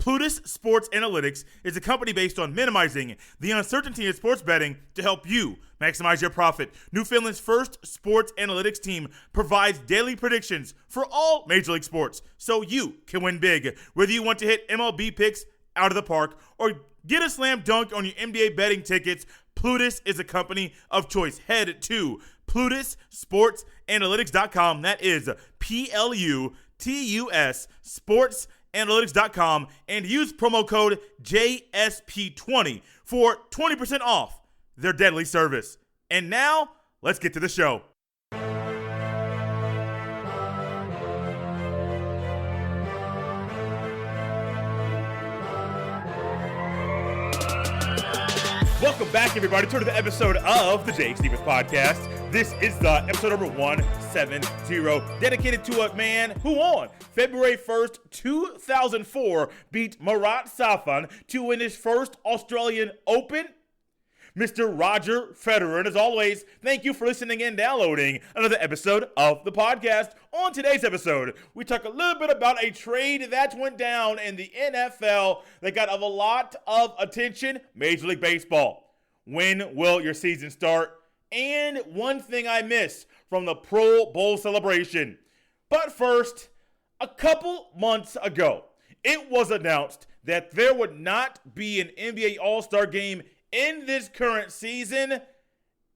Plutus Sports Analytics is a company based on minimizing the uncertainty in sports betting to help you maximize your profit. Newfoundland's first sports analytics team provides daily predictions for all Major League sports so you can win big. Whether you want to hit MLB picks out of the park or get a slam dunk on your NBA betting tickets, Plutus is a company of choice. Head to PlutusSportsAnalytics.com. That is PLUTUS sportsanalytics.com and use promo code JSP20 for 20% off their deadly service. And now, let's get to the show. Welcome back, everybody, to the episode of the Jake Stevens Podcast. This is the episode number 170, dedicated to a man who on February 1st, 2004, beat Marat Safin to win his first Australian Open, Mr. Roger Federer. And as always, thank you for listening and downloading another episode of the podcast. On today's episode, we talk a little bit about a trade that went down in the NFL that got a lot of attention, Major League Baseball. When will your season start? And one thing I missed from the Pro Bowl celebration. But first, a couple months ago, it was announced that there would not be an NBA All-Star game in this current season.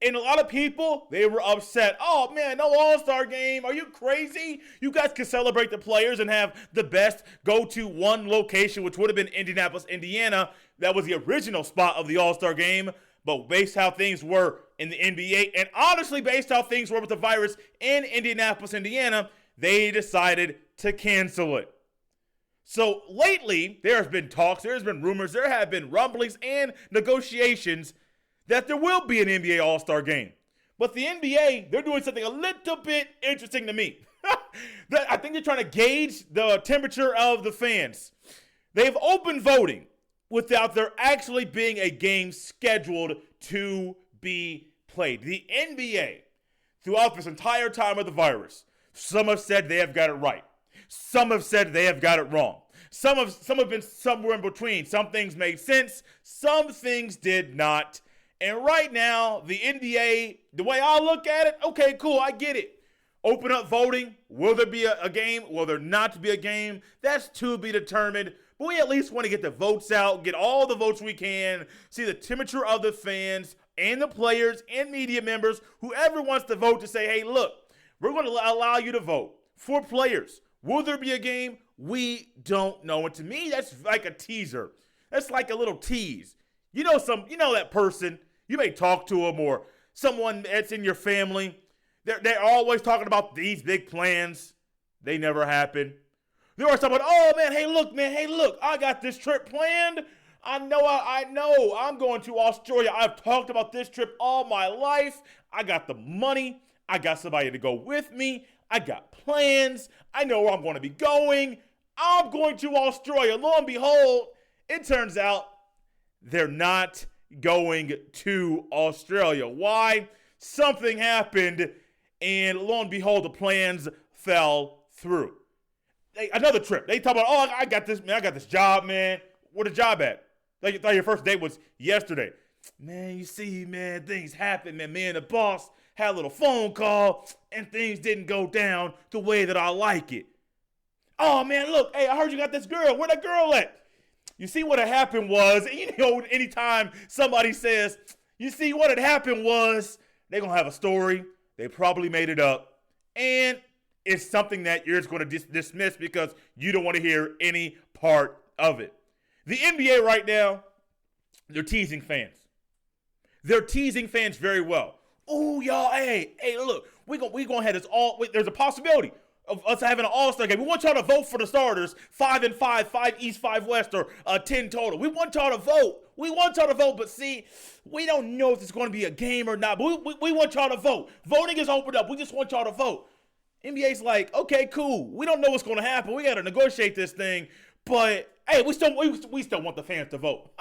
And a lot of people, they were upset. Oh, man, no All-Star game. Are you crazy? You guys can celebrate the players and have the best go to one location, which would have been Indianapolis, Indiana. That was the original spot of the All-Star game. But based how things were in the NBA, and honestly based how things were with the virus in Indianapolis, Indiana, they decided to cancel it. So lately, there has been talks, there has been rumors, there have been rumblings and negotiations that there will be an NBA All-Star game. But the NBA, they're doing something a little bit interesting to me. I think they're trying to gauge the temperature of the fans. They've opened voting without there actually being a game scheduled to be played. The NBA, throughout this entire time of the virus, some have said they have got it right. Some have said they have got it wrong. Some have been somewhere in between. Some things made sense. Some things did not. And right now, the NBA, the way I look at it, okay, cool, I get it. Open up voting. Will there be a game? Will there not be a game? That's to be determined. But we at least want to get the votes out, get all the votes we can, see the temperature of the fans and the players and media members, whoever wants to vote, to say, hey, look, we're going to allow you to vote for players. Will there be a game? We don't know. And to me, that's like a teaser. That's like a little tease. You know that person, you may talk to them, or someone that's in your family. They're always talking about these big plans. They never happen. There are someone, oh, man, hey, look, I got this trip planned. I know, I'm going to Australia. I've talked about this trip all my life. I got the money. I got somebody to go with me. I got plans. I know where I'm going to be going. I'm going to Australia. Lo and behold, it turns out they're not going to Australia. Why? Something happened, and lo and behold, the plans fell through. Another trip. They talk about, oh, I got this, man. I got this job, man. Where the job at? Like, thought your first date was yesterday. Man, you see, man, things happen, man. Me and the boss had a little phone call, and things didn't go down the way that I like it. Oh, man, look, hey, I heard you got this girl. Where that girl at? You see, what had happened was, anytime somebody says, you see, what had happened was, they're going to have a story. They probably made it up. And it's something that you're just going to dismiss because you don't want to hear any part of it. The NBA right now, they're teasing fans. They're teasing fans very well. Oh, y'all, hey, look, we gonna have this all. There's a possibility of us having an All-Star game. We want y'all to vote for the starters, 5 and 5, 5 East, 5 West, or 10 total. We want y'all to vote. But see, we don't know if it's going to be a game or not. But we want y'all to vote. Voting is opened up. We just want y'all to vote. NBA's like, okay, cool. We don't know what's going to happen. We got to negotiate this thing. But, hey, we still want the fans to vote.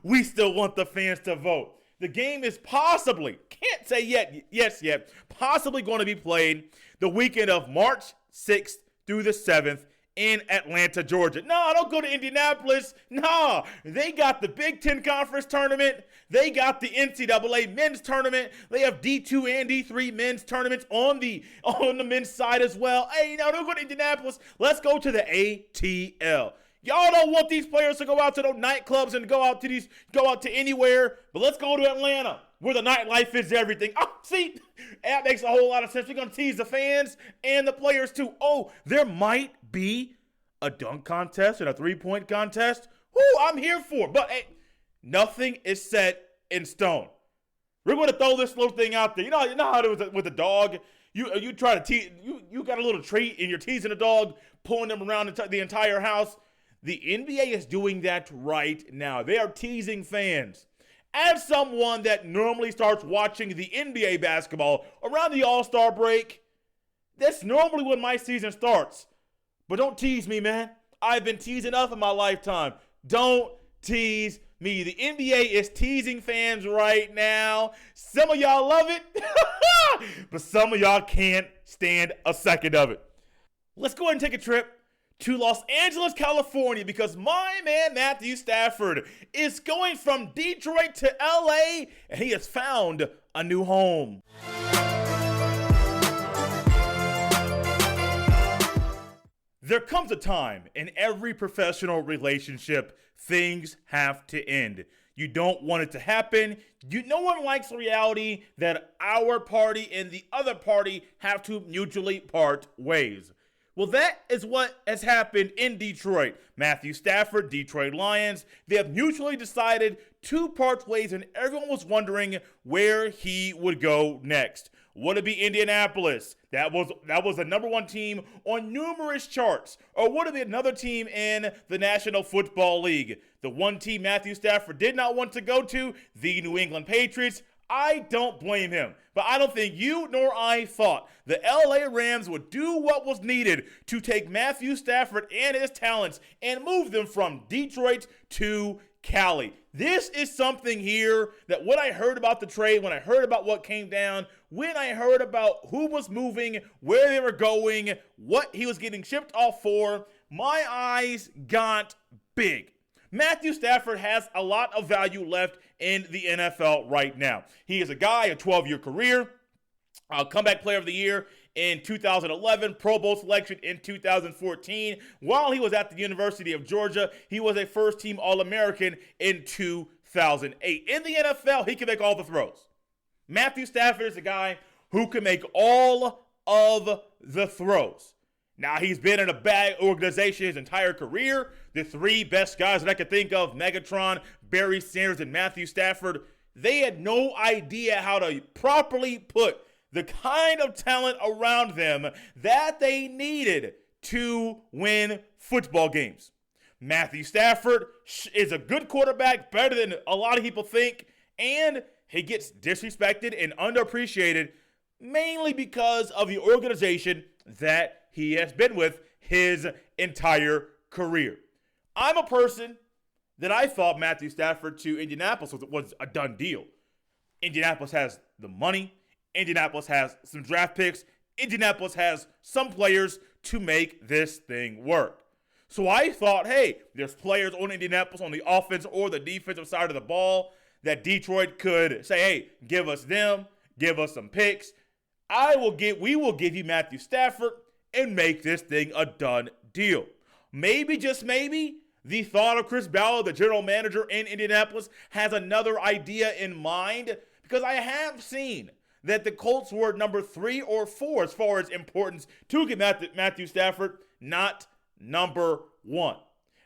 We still want the fans to vote. The game is possibly, can't say yet, possibly going to be played the weekend of March 6th through the 7th in Atlanta, Georgia. No, don't go to Indianapolis. No, they got the Big Ten Conference tournament. They got the NCAA men's tournament. They have D2 and D3 men's tournaments on the men's side as well. Hey, no, don't go to Indianapolis. Let's go to the ATL. Y'all don't want these players to go out to those nightclubs and go out to anywhere, but let's go to Atlanta, where the nightlife is everything. Oh, see, that makes a whole lot of sense. We're going to tease the fans and the players too. Oh, there might be a dunk contest and a three-point contest. Whoo, I'm here for it. But hey, nothing is set in stone. We're going to throw this little thing out there. You know how it was with a dog? You try to tease, you got a little treat and you're teasing a dog, pulling them around the entire house. The NBA is doing that right now. They are teasing fans. As someone that normally starts watching the NBA basketball around the All-Star break, that's normally when my season starts. But don't tease me, man. I've been teased enough in my lifetime. Don't tease me. The NBA is teasing fans right now. Some of y'all love it, but some of y'all can't stand a second of it. Let's go ahead and take a trip to Los Angeles, California, because my man Matthew Stafford is going from Detroit to LA, and he has found a new home. There comes a time in every professional relationship things have to end. You don't want it to happen. No one likes the reality that our party and the other party have to mutually part ways. Well, that is what has happened in Detroit. Matthew Stafford, Detroit Lions, they have mutually decided to part ways, and everyone was wondering where he would go next. Would it be Indianapolis? That was the number one team on numerous charts. Or would it be another team in the National Football League? The one team Matthew Stafford did not want to go to, the New England Patriots. I don't blame him, but I don't think you nor I thought the LA Rams would do what was needed to take Matthew Stafford and his talents and move them from Detroit to Cali. This is something here that when I heard about the trade, when I heard about what came down, when I heard about who was moving, where they were going, what he was getting shipped off for, my eyes got big. Matthew Stafford has a lot of value left in the NFL right now. He is a guy, a 12-year career, comeback player of the year in 2011, Pro Bowl selection in 2014. While he was at the University of Georgia, he was a first-team All-American in 2008. In the NFL, he can make all the throws. Matthew Stafford is a guy who can make all of the throws. Now, he's been in a bad organization his entire career. The three best guys that I could think of, Megatron, Barry Sanders, and Matthew Stafford, they had no idea how to properly put the kind of talent around them that they needed to win football games. Matthew Stafford is a good quarterback, better than a lot of people think, and he gets disrespected and underappreciated mainly because of the organization that he has been with his entire career. I'm a person that I thought Matthew Stafford to Indianapolis was a done deal. Indianapolis has the money. Indianapolis has some draft picks. Indianapolis has some players to make this thing work. So I thought, hey, there's players on Indianapolis on the offense or the defensive side of the ball that Detroit could say, hey, give us them, give us some picks. We will give you Matthew Stafford and make this thing a done deal. Maybe, just maybe, the thought of Chris Ballard, the general manager in Indianapolis, has another idea in mind, because I have seen that the Colts were number 3 or 4 as far as importance to get Matthew Stafford, not number 1.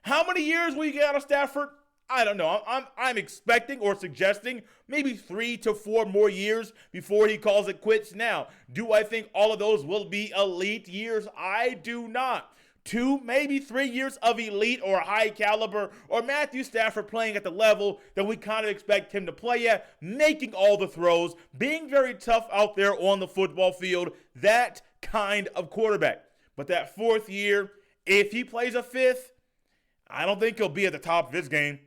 How many years will you get out of Stafford? I don't know. I'm expecting or suggesting maybe 3 to 4 more years before he calls it quits. Now, do I think all of those will be elite years? I do not. 2, maybe 3 years of elite or high caliber, or Matthew Stafford playing at the level that we kind of expect him to play at, making all the throws, being very tough out there on the football field, that kind of quarterback. But that 4th year, if he plays a 5th, I don't think he'll be at the top of his game.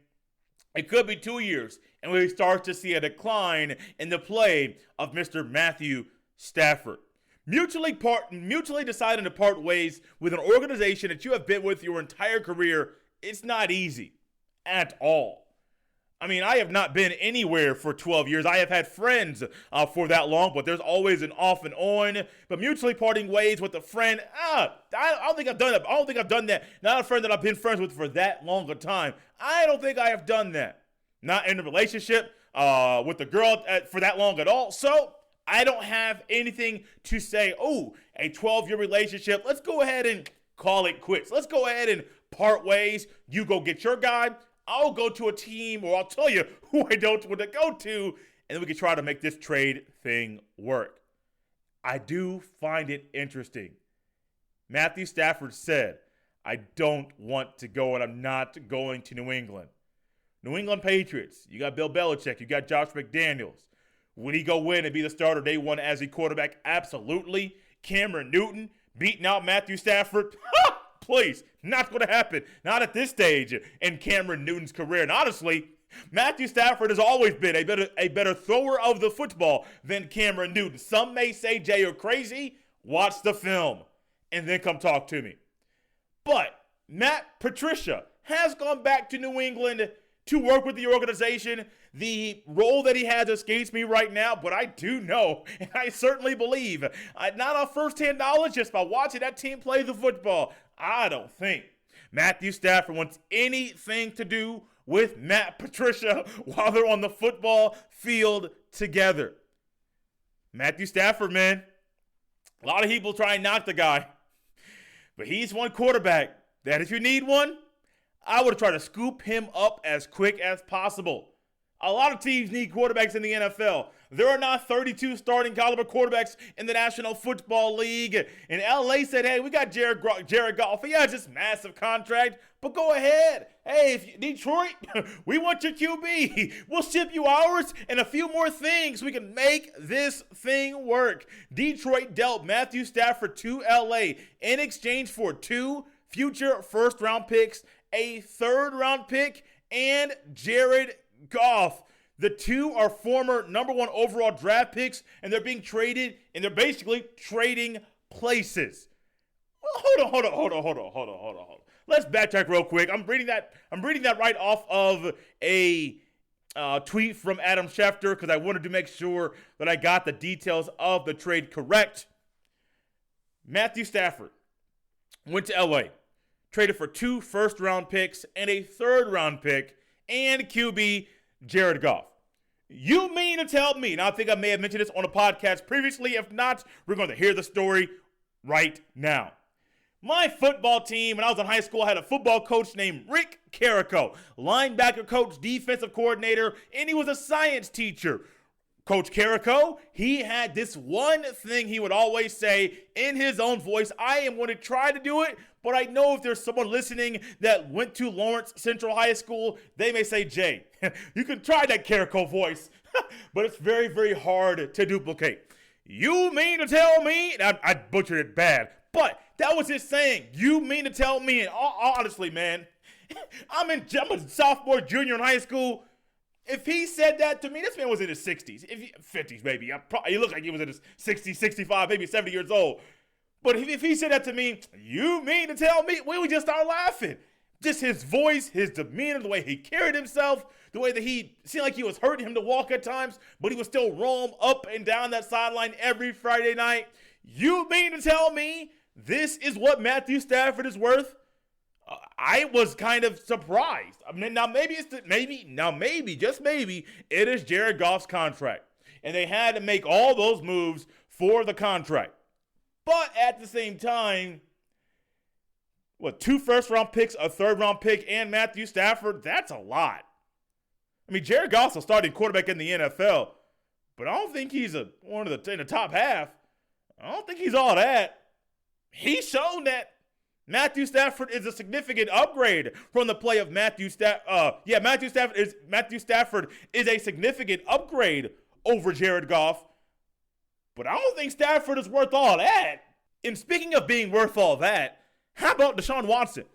It could be 2 years, and we start to see a decline in the play of Mr. Matthew Stafford. Mutually deciding to part ways with an organization that you have been with your entire career, it's not easy at all. I mean, I have not been anywhere for 12 years. I have had friends for that long, but there's always an off and on. But mutually parting ways with a friend, I don't think I've done that. I don't think I've done that. Not a friend that I've been friends with for that long a time. I don't think I have done that. Not in a relationship with the girl for that long at all. So I don't have anything to say, oh, a 12-year relationship, let's go ahead and call it quits. Let's go ahead and part ways. You go get your guy. I'll go to a team, or I'll tell you who I don't want to go to, and then we can try to make this trade thing work. I do find it interesting. Matthew Stafford said, I don't want to go, and I'm not going to New England. New England Patriots, you got Bill Belichick, you got Josh McDaniels. Would he go in and be the starter day one as a quarterback? Absolutely. Cameron Newton beating out Matthew Stafford? Please, not going to happen. Not at this stage in Cameron Newton's career. And honestly, Matthew Stafford has always been a better thrower of the football than Cameron Newton. Some may say, Jay, you're crazy. Watch the film and then come talk to me. But Matt Patricia has gone back to New England to work with the organization. The role that he has escapes me right now, but I do know, and I certainly believe, not on first-hand knowledge, just by watching that team play the football, I don't think Matthew Stafford wants anything to do with Matt Patricia while they're on the football field together. Matthew Stafford, man, a lot of people try and knock the guy, but he's one quarterback that if you need one, I would try to scoop him up as quick as possible. A lot of teams need quarterbacks in the NFL. There are not 32 starting caliber quarterbacks in the National Football League. And LA said, hey, we got Jared Goff. He has this massive contract, but go ahead. Hey, if Detroit, we want your QB. We'll ship you ours and a few more things. We can make this thing work. Detroit dealt Matthew Stafford to LA in exchange for 2 future first-round picks, a third-round pick, and Jared Goff. The 2 are former number 1 overall draft picks, and they're being traded, and they're basically trading places. Well, hold on. Let's backtrack real quick. I'm reading that right off of a tweet from Adam Schefter because I wanted to make sure that I got the details of the trade correct. Matthew Stafford went to LA, traded for 2 first-round picks and a third-round pick, and QB Jared Goff. You mean to tell me, and I think I may have mentioned this on a podcast previously, if not, we're going to hear the story right now. My football team, when I was in high school, had a football coach named Rick Carrico, linebacker coach, defensive coordinator, and he was a science teacher. Coach Carrico, he had this one thing he would always say in his own voice. I am going to try to do it, but I know if there's someone listening that went to Lawrence Central High School, they may say, Jay, you can try that Carrico voice, but it's very, very hard to duplicate. You mean to tell me, and I butchered it bad, but that was his saying. You mean to tell me, and honestly, man, I'm a sophomore, junior in high school. If he said that to me, this man was in his 60s, 50s maybe. He looked like he was in his 60s, 65, maybe 70 years old. But if he said that to me, you mean to tell me, we would just start laughing. Just his voice, his demeanor, the way he carried himself, the way that he seemed like he was hurting him to walk at times, but he would still roam up and down that sideline every Friday night. You mean to tell me this is what Matthew Stafford is worth? I was kind of surprised. I mean, just maybe, it is Jared Goff's contract. And they had to make all those moves for the contract. But at the same time, 2 first-round picks, a third-round pick, and Matthew Stafford, that's a lot. I mean, Jared Goff's a starting quarterback in the NFL, but I don't think he's one of in the top half. I don't think he's all that. He's shown that Matthew Stafford is a significant upgrade from the play of Matthew Stafford. Matthew Stafford is a significant upgrade over Jared Goff. But I don't think Stafford is worth all that. And speaking of being worth all that, how about Deshaun Watson?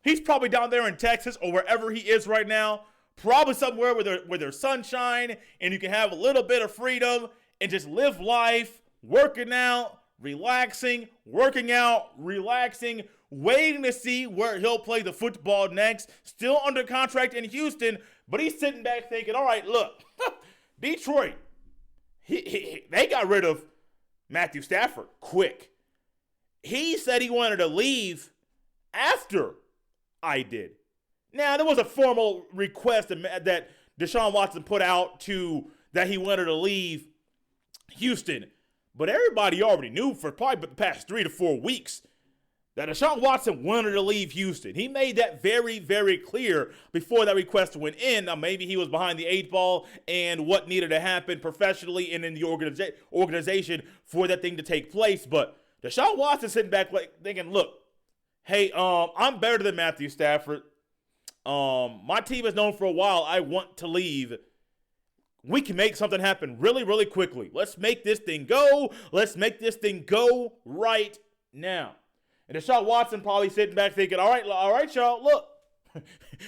He's probably down there in Texas or wherever he is right now, probably somewhere where there's sunshine and you can have a little bit of freedom and just live life, working out, relaxing, working out, relaxing, waiting to see where he'll play the football next, still under contract in Houston, but he's sitting back thinking, all right, look, Detroit, they got rid of Matthew Stafford quick. He said he wanted to leave after I did. Now, there was a formal request that Deshaun Watson put out that he wanted to leave Houston, but everybody already knew for probably the past 3 to 4 weeks that Deshaun Watson wanted to leave Houston. He made that very, very clear before that request went in. Now, maybe he was behind the 8 ball and what needed to happen professionally and in the organization for that thing to take place. But Deshaun Watson sitting back thinking, look, hey, I'm better than Matthew Stafford. My team has known for a while I want to leave. We can make something happen really, really quickly. Let's make this thing go. Let's make this thing go right now. And Deshaun Watson probably sitting back thinking, all right, y'all, look,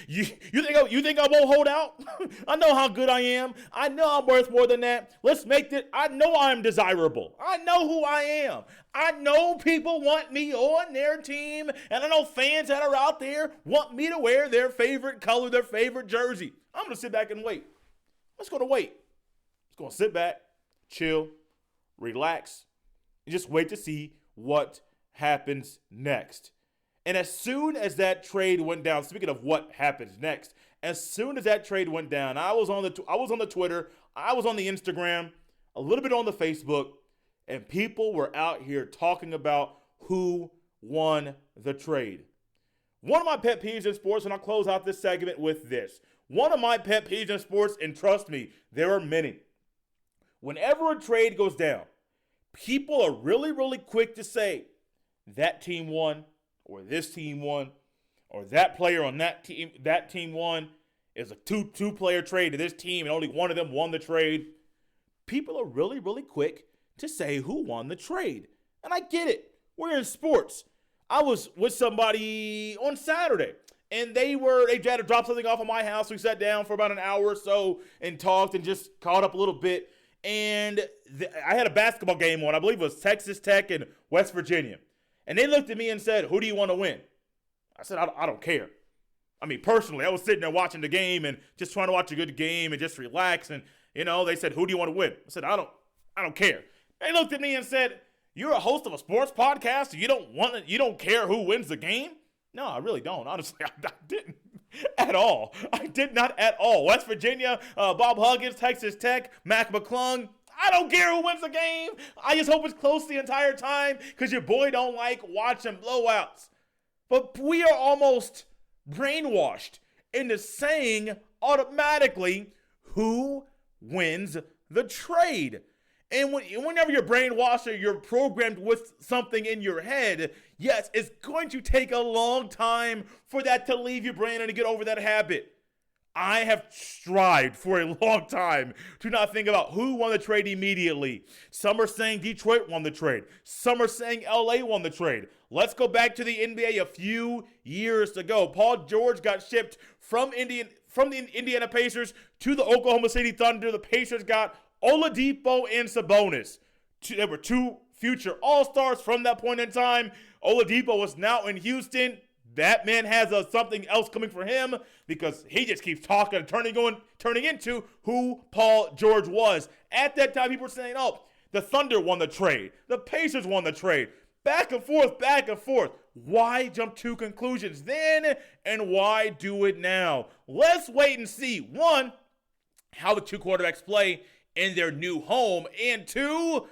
you think I won't hold out? I know how good I am. I know I'm worth more than that. Let's make this. I know I'm desirable. I know who I am. I know people want me on their team, and I know fans that are out there want me to wear their favorite color, their favorite jersey. I'm going to sit back and wait. I'm just going to wait. Just going to sit back, chill, relax, and just wait to see what happens next. And as soon as that trade went down, speaking of what happens next, as soon as that trade went down, I was on the Twitter, I was on the Instagram, a little bit on the Facebook, and people were out here talking about who won the trade. One of my pet peeves in sports, and I'll close out this segment with this. One of my pet peeves in sports, and trust me, there are many. Whenever a trade goes down, people are really, really quick to say, that team won, or this team won, or that player on that team won. Is a two-player trade to this team, and only one of them won the trade. People are really, really quick to say who won the trade. And I get it. We're in sports. I was with somebody on Saturday, and they had to drop something off at my house. We sat down for about an hour or so and talked and just caught up a little bit. And I had a basketball game on. I believe it was Texas Tech and West Virginia. And they looked at me and said, who do you want to win? I said, I don't care. I mean, personally, I was sitting there watching the game and just trying to watch a good game and just relax. And, they said, who do you want to win? I said, I don't care. They looked at me and said, you're a host of a sports podcast, so you don't care who wins the game? No, I really don't. Honestly, I didn't at all. I did not at all. West Virginia, Bob Huggins, Texas Tech, Mac McClung. I don't care who wins the game. I just hope it's close the entire time because your boy don't like watching blowouts. But we are almost brainwashed into saying automatically who wins the trade. And whenever you're brainwashed or you're programmed with something in your head, yes, it's going to take a long time for that to leave your brain and to get over that habit. I have strived for a long time to not think about who won the trade immediately. Some are saying Detroit won the trade. Some are saying LA won the trade. Let's go back to the NBA a few years ago. Paul George got shipped from the Indiana Pacers to the Oklahoma City Thunder. The Pacers got Oladipo and Sabonis. There were two future All-Stars from that point in time. Oladipo was now in Houston. That man has something else coming for him because he just keeps talking and turning into who Paul George was. At that time, people were saying, oh, the Thunder won the trade. The Pacers won the trade. Back and forth, back and forth. Why jump to conclusions then, and why do it now? Let's wait and see, one, how the two quarterbacks play in their new home, and two,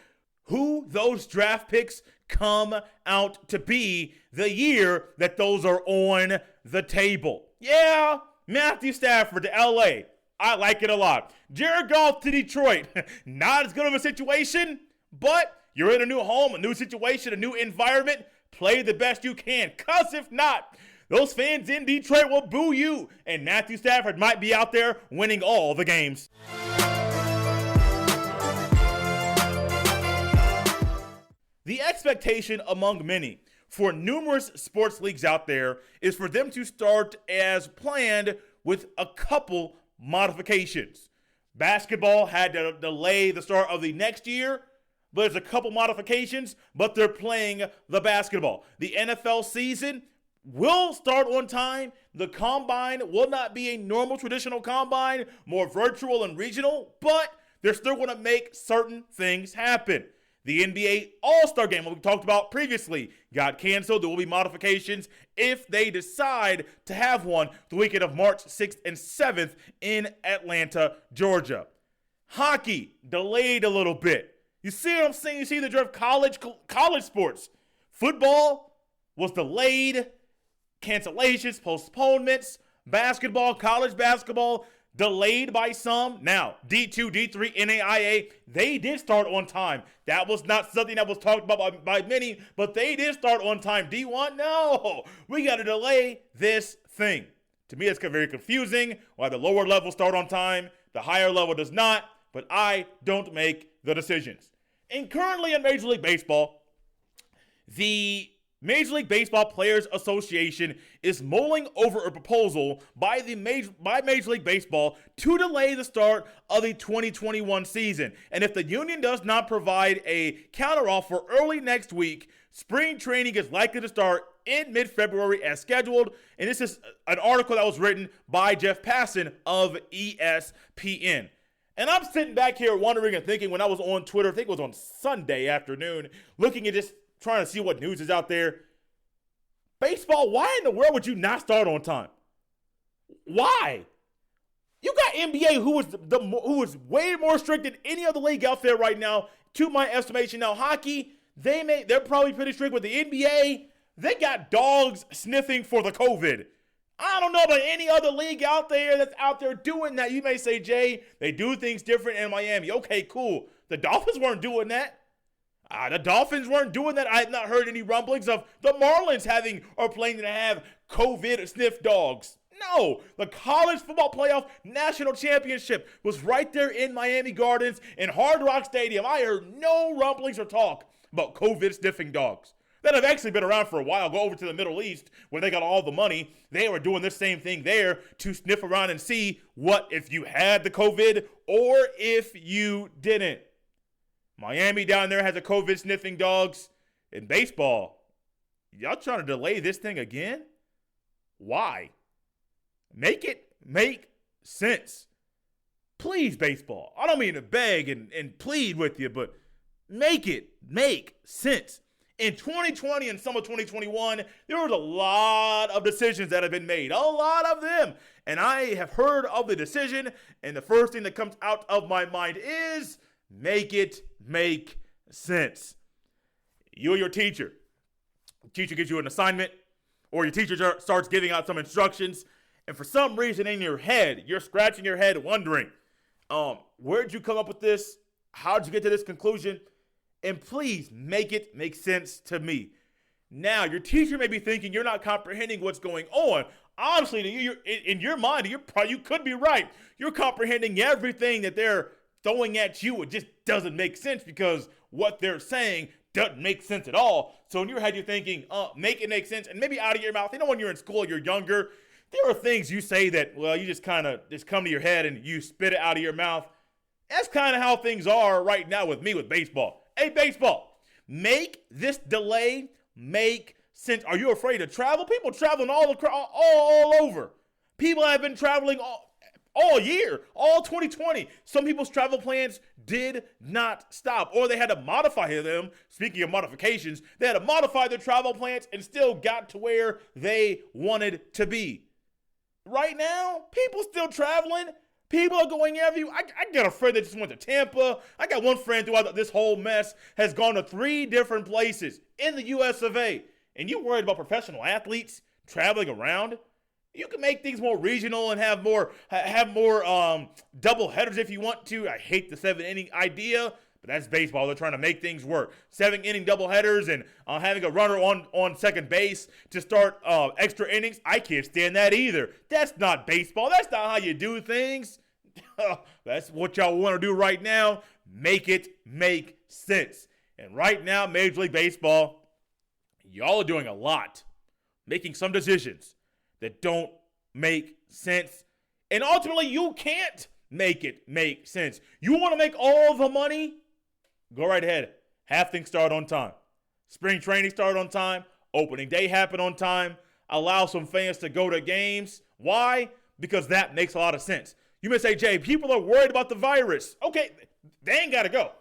who those draft picks come out to be the year that those are on the table. Yeah, Matthew Stafford to LA. I like it a lot. Jared Goff to Detroit. Not as good of a situation, but you're in a new home, a new situation, a new environment. Play the best you can, because if not, those fans in Detroit will boo you, and Matthew Stafford might be out there winning all the games. The expectation among many for numerous sports leagues out there is for them to start as planned with a couple modifications. Basketball had to delay the start of the next year. but there's a couple modifications, but they're playing the basketball. The NFL season will start on time. The combine will not be a normal traditional combine, more virtual and regional, but they're still going to make certain things happen. The NBA All-Star Game, what we talked about previously, got canceled. There will be modifications if they decide to have one the weekend of March 6th and 7th in Atlanta, Georgia. Hockey delayed a little bit. You see what I'm saying? You see the drift college sports. Football was delayed, cancellations, postponements. Basketball, college basketball, delayed by some. Now, D2, D3, NAIA, they did start on time. That was not something that was talked about by many, but they did start on time. D1, no, we got to delay this thing. To me, it's very confusing why the lower level start on time, the higher level does not, but I don't make the decisions. And currently in Major League Baseball, the Major League Baseball Players Association is mulling over a proposal by Major League Baseball to delay the start of the 2021 season. And if the union does not provide a counteroffer early next week, spring training is likely to start in mid-February as scheduled. And this is an article that was written by Jeff Passan of ESPN. And I'm sitting back here wondering and thinking when I was on Twitter, I think it was on Sunday afternoon, looking at this, trying to see what news is out there. Baseball, why in the world would you not start on time? Why? You got NBA who was way more strict than any other league out there right now, to my estimation. Now, hockey, they're probably pretty strict with the NBA. They got dogs sniffing for the COVID. I don't know about any other league out there that's out there doing that. You may say, Jay, they do things different in Miami. Okay, cool. The Dolphins weren't doing that. The Dolphins weren't doing that. I have not heard any rumblings of the Marlins having or planning to have COVID sniff dogs. No, the college football playoff national championship was right there in Miami Gardens in Hard Rock Stadium. I heard no rumblings or talk about COVID sniffing dogs that have actually been around for a while. Go over to the Middle East where they got all the money. They were doing the same thing there to sniff around and see what if you had the COVID or if you didn't. Miami down there has a COVID sniffing dogs. In baseball, y'all trying to delay this thing again? Why? Make it make sense. Please, baseball. I don't mean to beg and plead with you, but make it make sense. In 2020 and some of 2021, there was a lot of decisions that have been made. A lot of them. And I have heard of the decision, and the first thing that comes out of my mind is make it make sense. You and your teacher. Teacher gives you an assignment, or your teacher starts giving out some instructions, and for some reason in your head, you're scratching your head wondering, where'd you come up with this? How'd you get to this conclusion? And please make it make sense to me. Now, your teacher may be thinking you're not comprehending what's going on. Honestly, in your mind, you could be right. You're comprehending everything that they're throwing at you. It just doesn't make sense because what they're saying doesn't make sense at all. So in your head, you're thinking, make it make sense. And maybe out of your mouth, when you're in school, you're younger, there are things you say that, well, you just kind of just come to your head and you spit it out of your mouth. That's kind of how things are right now with me with baseball. Hey, baseball, make this delay make sense. Are you afraid to travel? People traveling all over. People have been traveling all year, all 2020. Some people's travel plans did not stop, or they had to modify them. Speaking of modifications, they had to modify their travel plans and still got to where they wanted to be. Right now, people still traveling. People are going everywhere. I got a friend that just went to Tampa. I got one friend throughout this whole mess has gone to 3 different places in the US of A. And you worried about professional athletes traveling around? You can make things more regional and have more double headers if you want to. I hate the 7-inning idea, but that's baseball. They're trying to make things work. 7-inning double headers and having a runner on second base to start extra innings. I can't stand that either. That's not baseball. That's not how you do things. That's what y'all want to do right now. Make it make sense. And right now, Major League Baseball, y'all are doing a lot, making some decisions that don't make sense. And ultimately, you can't make it make sense. You want to make all the money? Go right ahead. Have things start on time. Spring training started on time. Opening day happened on time. Allow some fans to go to games. Why? Because that makes a lot of sense. You may say, Jay, people are worried about the virus. Okay, they ain't got to go.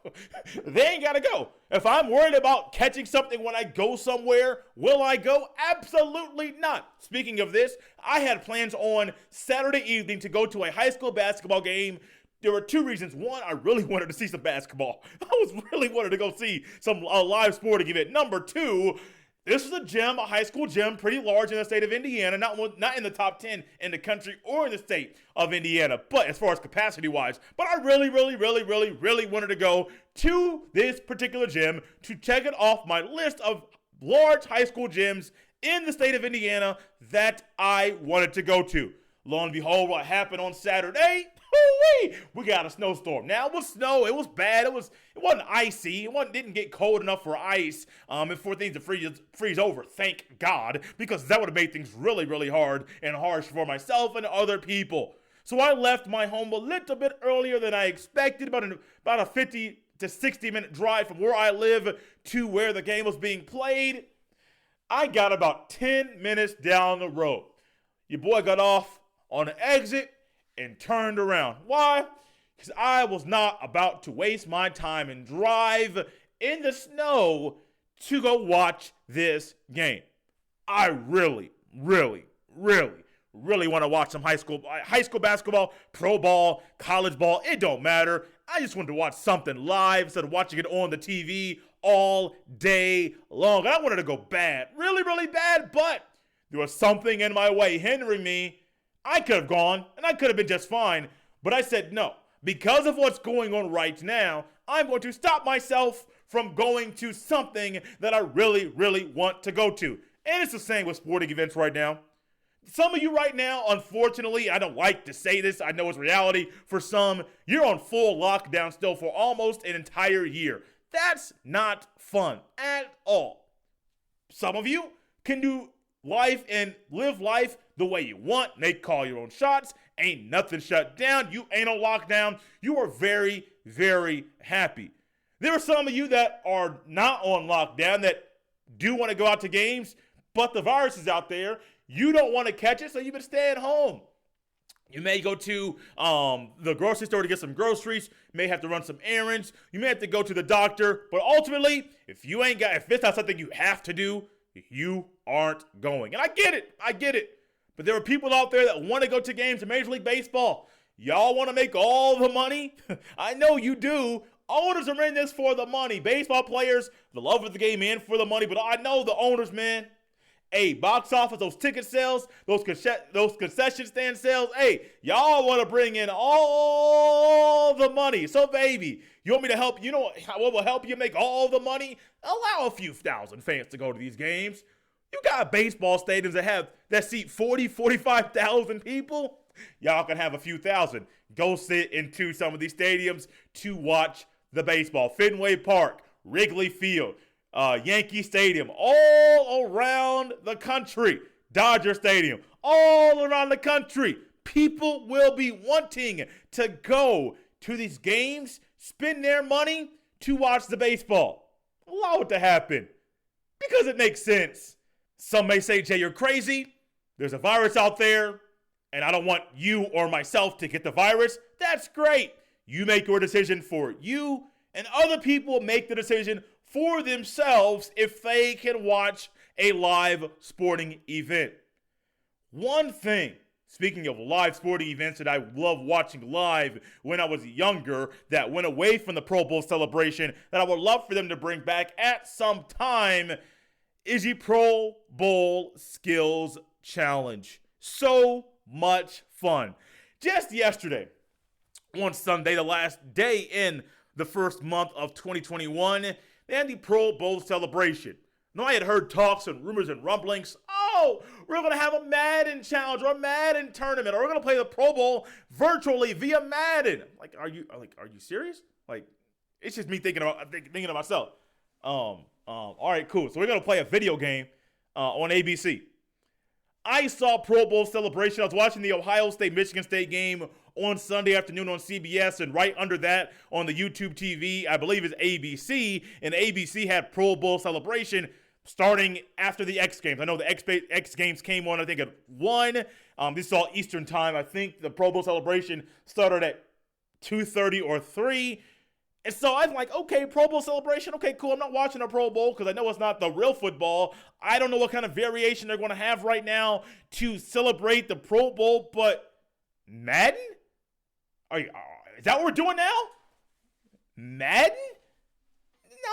They ain't got to go. If I'm worried about catching something when I go somewhere, will I go? Absolutely not. Speaking of this, I had plans on Saturday evening to go to a high school basketball game. There were two reasons. One, I really wanted to see some basketball. I was really wanted to go see some live sporting event. Number two, this is a high school gym, pretty large in the state of Indiana, not in the top 10 in the country or in the state of Indiana, but as far as capacity-wise. But I really wanted to go to this particular gym to check it off my list of large high school gyms in the state of Indiana that I wanted to go to. Lo and behold, what happened on Saturday? We got a snowstorm. Now, it was snow. It was bad. It wasn't icy. It didn't get cold enough for ice and for things to freeze over. Thank God, because that would have made things really hard and harsh for myself and other people. So I left my home a little bit earlier than I expected, about a 50 to 60-minute drive from where I live to where the game was being played. I got about 10 minutes down the road. Your boy got off on an exit and turned around. Why? Because I was not about to waste my time and drive in the snow to go watch this game. I really want to watch some high school basketball, pro ball, college ball. It don't matter. I just wanted to watch something live instead of watching it on the TV all day long. I wanted to go bad, really bad, but there was something in my way hindering me. I could have gone, and I could have been just fine, but I said no. Because of what's going on right now, I'm going to stop myself from going to something that I really want to go to. And it's the same with sporting events right now. Some of you right now, unfortunately, I don't like to say this, I know it's reality for some, you're on full lockdown still for almost an entire year. That's not fun at all. Some of you can do life and live life the way you want. Make call your own shots. Ain't nothing shut down. You ain't on lockdown. You are very happy. There are some of you that are not on lockdown that do want to go out to games, but the virus is out there. You don't want to catch it, so you've been staying home. You may go to the grocery store to get some groceries. You may have to run some errands. You may have to go to the doctor. But ultimately, if it's not something you have to do, you aren't going. And I get it. But there are people out there that want to go to games in Major League Baseball. Y'all want to make all the money? I know you do. Owners are in this for the money. Baseball players, the love of the game in for the money. But I know the owners, man. Hey, box office, those ticket sales, those concession stand sales. Hey, y'all want to bring in all the money. So, baby, you want me to help? You know what will help you make all the money? Allow a few thousand fans to go to these games. You got baseball stadiums that seat 40, 45,000 people. Y'all can have a few thousand. Go sit into some of these stadiums to watch the baseball. Fenway Park, Wrigley Field, Yankee Stadium, all around the country. Dodger Stadium, all around the country. People will be wanting to go to these games, spend their money to watch the baseball. Allow it to happen because it makes sense. Some may say, Jay, you're crazy. There's a virus out there, and I don't want you or myself to get the virus. That's great. You make your decision for you, and other people make the decision for themselves if they can watch a live sporting event. One thing, speaking of live sporting events that I love watching live when I was younger, that went away from the Pro Bowl celebration, that I would love for them to bring back at some time, is the Pro Bowl Skills Challenge. So much fun. Just yesterday, on Sunday, the last day in the first month of 2021, they had the Pro Bowl celebration. Now, I had heard talks and rumors and rumblings. Oh, we're going to have a Madden challenge or a Madden tournament, or we're going to play the Pro Bowl virtually via Madden. Like, are you serious? Like, it's just me thinking of myself. All right, cool. So we're going to play a video game on ABC. I saw Pro Bowl celebration. I was watching the Ohio State-Michigan State game on Sunday afternoon on CBS, and right under that on the YouTube TV, I believe is ABC, and ABC had Pro Bowl celebration starting after the X Games. I know the X Games came on, I think, at 1. This is all Eastern time. I think the Pro Bowl celebration started at 2:30 or 3. And so I'm like, okay, Pro Bowl celebration. Okay, cool. I'm not watching a Pro Bowl because I know it's not the real football. I don't know what kind of variation they're going to have right now to celebrate the Pro Bowl, but Madden? Is that what we're doing now? Madden?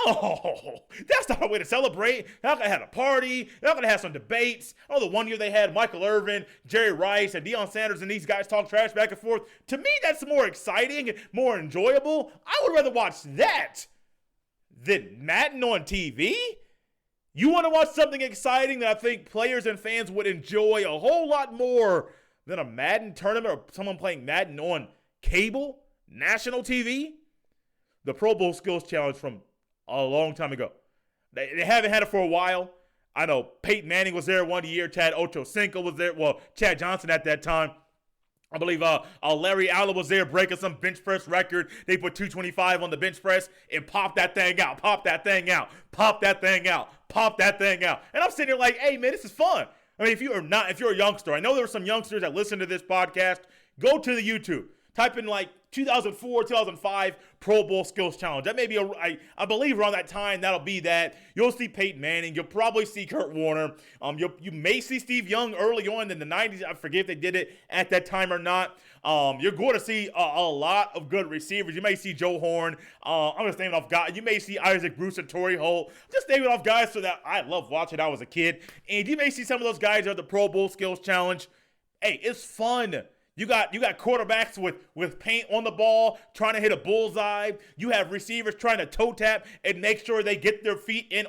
No, that's not a way to celebrate. They're not going to have a party. They're not going to have some debates. Oh, the one year they had Michael Irvin, Jerry Rice, and Deion Sanders, and these guys talk trash back and forth. To me, that's more exciting, more enjoyable. I would rather watch that than Madden on TV. You want to watch something exciting that I think players and fans would enjoy a whole lot more than a Madden tournament or someone playing Madden on cable, national TV? The Pro Bowl Skills Challenge from a long time ago. They haven't had it for a while. I know Peyton Manning was there one year. Chad Ochocinco was there. Well, Chad Johnson at that time. I believe Larry Allen was there breaking some bench press record. They put 225 on the bench press and popped that thing out. Pop that thing out. Pop that thing out. Pop that thing out. And I'm sitting there like, hey, man, this is fun. I mean, if you're a youngster, I know there were some youngsters that listen to this podcast. Go to the YouTube. Type in like 2004, 2005 Pro Bowl Skills Challenge. That may be, I believe around that time, that'll be that. You'll see Peyton Manning. You'll probably see Kurt Warner. You may see Steve Young early on in the 90s. I forget if they did it at that time or not. You're going to see a lot of good receivers. You may see Joe Horn. I'm just naming off guys. You may see Isaac Bruce and Torrey Holt. Just naming off guys so that I love watching when I was a kid. And you may see some of those guys at the Pro Bowl Skills Challenge. Hey, it's fun. You got quarterbacks with paint on the ball trying to hit a bullseye. You have receivers trying to toe tap and make sure they get their feet in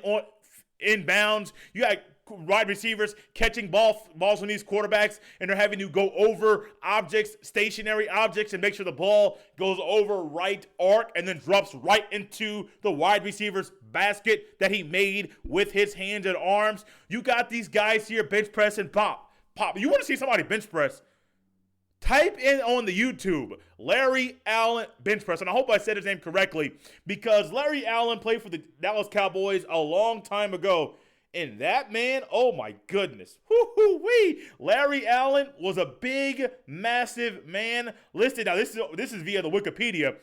bounds. You got wide receivers catching balls from these quarterbacks, and they're having to go over objects, stationary objects, and make sure the ball goes over right arc and then drops right into the wide receiver's basket that he made with his hands and arms. You got these guys here bench press and pop. You want to see somebody bench press? Type in on the YouTube, Larry Allen bench press. And I hope I said his name correctly because Larry Allen played for the Dallas Cowboys a long time ago. And that man, oh my goodness. Woo-hoo-wee. Larry Allen was a big, massive man. Listed, now this is via the Wikipedia.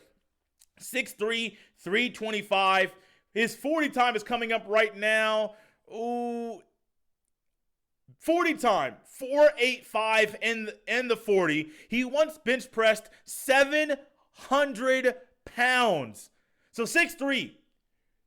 6'3", 325. His 40 time is coming up right now. Ooh. 40 time, 485 in the 40. He once bench pressed 700 pounds. So 6'3",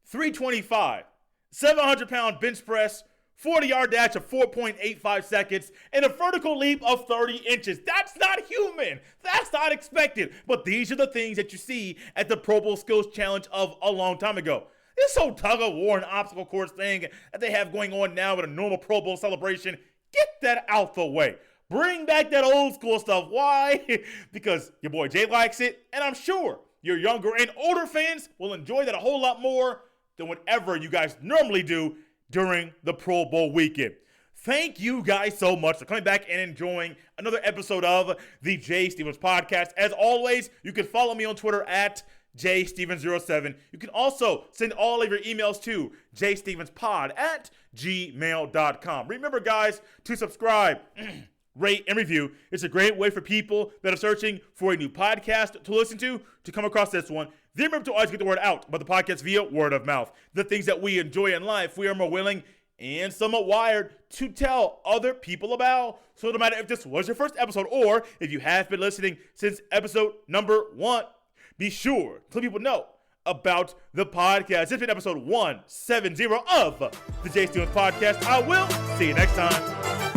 325, 700-pound bench press, 40-yard dash of 4.85 seconds, and a vertical leap of 30 inches. That's not human. That's not expected. But these are the things that you see at the Pro Bowl Skills Challenge of a long time ago. This whole tug-of-war and obstacle course thing that they have going on now with a normal Pro Bowl celebration, get that out the way. Bring back that old school stuff. Why? Because your boy Jay likes it, and I'm sure your younger and older fans will enjoy that a whole lot more than whatever you guys normally do during the Pro Bowl weekend. Thank you guys so much for coming back and enjoying another episode of the Jay Stevens Podcast. As always, you can follow me on Twitter at JStevens07. You can also send all of your emails to jstevenspod@gmail.com. Remember, guys, to subscribe, rate, and review. It's a great way for people that are searching for a new podcast to listen to come across this one. Then remember to always get the word out about the podcast via word of mouth. The things that we enjoy in life, we are more willing and somewhat wired to tell other people about. So no matter if this was your first episode or if you have been listening since episode number 1, be sure to let people know about the podcast. This has been episode 170 of the Jay Stevens Podcast. I will see you next time.